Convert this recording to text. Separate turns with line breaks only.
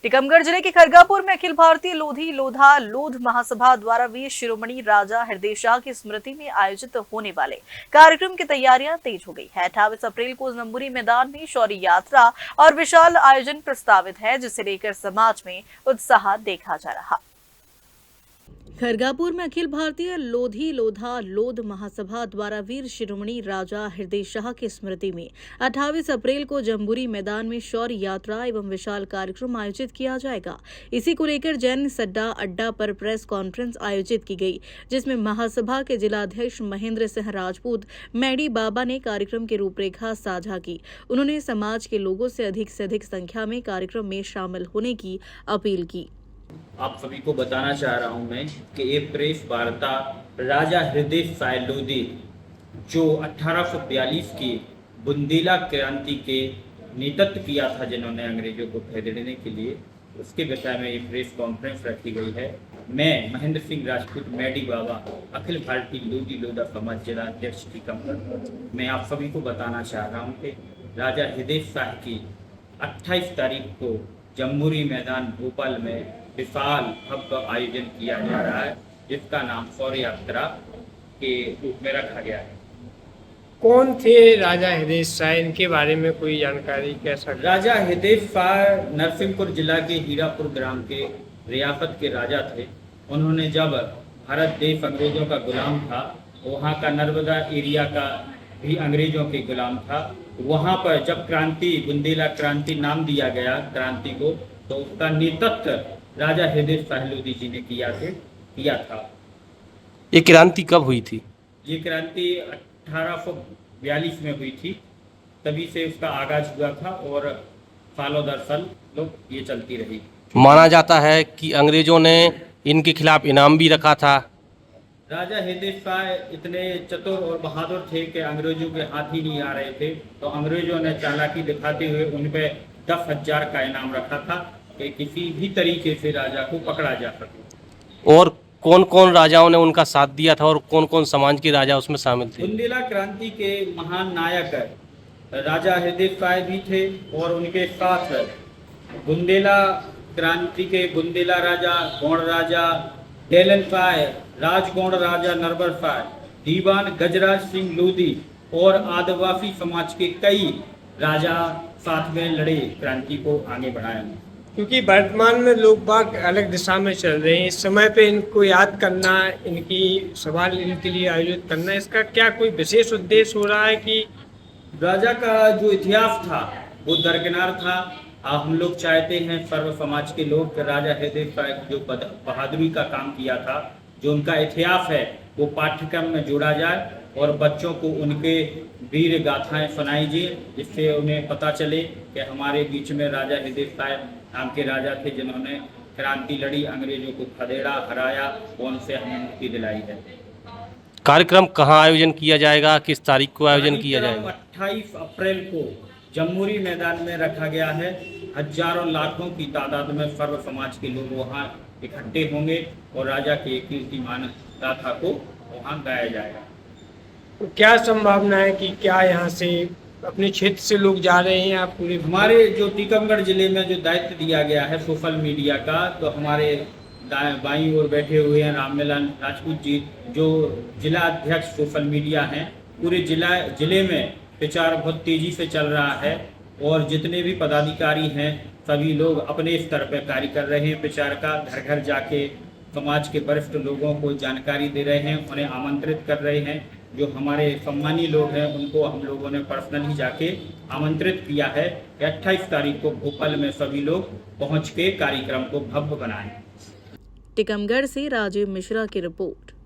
टीकमगढ़ जिले के खरगापुर में अखिल भारतीय लोधी लोधा लोध महासभा द्वारा वीर शिरोमणि राजा हृदय शाह की स्मृति में आयोजित होने वाले कार्यक्रम की तैयारियां तेज हो गई है। 28 अप्रैल को जम्बूरी मैदान में शौर्य यात्रा और विशाल आयोजन प्रस्तावित है, जिसे लेकर समाज में उत्साह देखा जा रहा। खरगापुर में अखिल भारतीय लोधी लोधा लोध महासभा द्वारा वीर शिरोमणि राजा हृदय शाह की स्मृति में 28 अप्रैल को जम्बूरी मैदान में शौर्य यात्रा एवं विशाल कार्यक्रम आयोजित किया जाएगा। इसी को लेकर जैन सड्डा अड्डा पर प्रेस कॉन्फ्रेंस आयोजित की गई, जिसमें महासभा के जिलाध्यक्ष महेंद्र सिंह राजपूत मैडी बाबा ने कार्यक्रम की रूपरेखा साझा की। उन्होंने समाज के लोगों से अधिक संख्या में कार्यक्रम में शामिल होने की अपील की।
आप सभी को बताना चाह रहा हूं मैं कि ये प्रेस वार्ता राजा हृदय शाह लोधी जो 1842 की बुंदेला क्रांति के नेतृत्व किया था, जिन्होंने अंग्रेजों को खदेड़ने के लिए, उसके विषय में ये प्रेस कॉन्फ्रेंस रखी गई है। मैं महेंद्र सिंह राजपूत मैडी बाबा अखिल भारतीय लोधी लोधा समाज जिला अध्यक्ष टीकमगढ़, मैं आप सभी को बताना चाह रहा हूँ कि राजा हृदय शाह की 28 तारीख को जम्बूरी मैदान भोपाल में विशाल भव्य आयोजन किया जा रहा है, जिसका नाम शौर्य यात्रा के रूप में रखा गया है।
कौन थे राजा हृदय शाह, इनके बारे में कोई जानकारी कैसा?
राजा हृदय शाह नरसिंहपुर जिला के हीरापुर ग्राम के रियासत के राजा थे। उन्होंने जब भारत देश अंग्रेजों का गुलाम था, वहाँ का नर्मदा एरिया का भी अंग्रेजों के गुलाम था, वहाँ पर जब क्रांति बुंदेला क्रांति नाम दिया गया क्रांति को, तो उसका नेतृत्व राजा हृदय शाह लोधी जी ने किया था।
ये क्रांति कब हुई थी?
ये क्रांति 1842 में हुई थी, तभी से उसका आगाज हुआ था और सालों दर साल लोग ये चलती रही।
माना जाता है कि अंग्रेजों ने इनके खिलाफ इनाम भी रखा था।
राजा हृदय शाह इतने चतुर और बहादुर थे कि अंग्रेजों के हाथ ही नहीं आ रहे थे, तो अंग्रेजों ने चालाकी दिखाते हुए उन पे 10,000 का इनाम रखा था कि किसी भी तरीके से राजा को पकड़ा जा सके।
और कौन कौन राजाओं ने उनका साथ दिया था और कौन कौन समाज के राजा उसमें शामिल थे?
बुंदेला क्रांति के महान नायक राजा हृदय शाह भी थे और उनके साथ बुंदेला क्रांति के बुंदेला राजा, गौड़ राजा डेलन शाह, राजगौड़ राजा नरबर शाह, दीवान गजराज सिंह लोधी और आदिवासी समाज के कई राजा साथ में लड़े, क्रांति को आगे बढ़ाया।
क्योंकि वर्तमान में लोग बाग अलग दिशा में चल रहे हैं, इस समय पे इनको याद करना, इनकी सवाल इनके लिए आयोजित करना, इसका क्या कोई विशेष उद्देश्य हो रहा है कि
राजा का जो इतिहास था वो दरकिनार था। हम लोग चाहते हैं सर्व समाज के लोग राजा हृदय शाह जो बहादुरी का काम किया था, जो उनका इतिहास है, वो पाठ्यक्रम में जोड़ा जाए और बच्चों को उनके वीर गाथाएं सुनाई जाए, जिससे उन्हें पता चले कि हमारे बीच में राजा हृदय शाह नाम के राजा थे, जिन्होंने क्रांति लड़ी, अंग्रेजों को खदेड़ा, हराया और उनसे हमें मुक्ति दिलाई है।
कार्यक्रम कहाँ आयोजन किया जाएगा, किस तारीख को आयोजन किया जाएगा?
28 अप्रैल को जम्बूरी मैदान में रखा गया है। हजारों लाखों की तादाद में सर्व समाज के लोग वहाँ इकट्ठे होंगे और राजा के कीर्तिमान गाथा को वहाँ गाया जाएगा।
तो क्या संभावना है कि क्या यहाँ से अपने क्षेत्र से लोग जा रहे हैं या पूरे?
हमारे जो टीकमगढ़ जिले में जो दायित्व दिया गया है सोशल मीडिया का, तो हमारे बाईं ओर बैठे हुए हैं राममिलन राजपूत जी, जो जिला अध्यक्ष सोशल मीडिया हैं। पूरे जिले में प्रचार बहुत तेजी से चल रहा है और जितने भी पदाधिकारी हैं सभी लोग अपने स्तर पर कार्य कर रहे हैं। प्रचार का घर घर जाके समाज के वरिष्ठ लोगों को जानकारी दे रहे हैं, उन्हें आमंत्रित कर रहे हैं। जो हमारे सम्मानी लोग हैं उनको हम लोगों ने पर्सनली जाके आमंत्रित किया है कि 28 तारीख को भोपाल में सभी लोग पहुंच के कार्यक्रम को भव्य बनाएं।
टीकमगढ़ से राजीव मिश्रा की रिपोर्ट।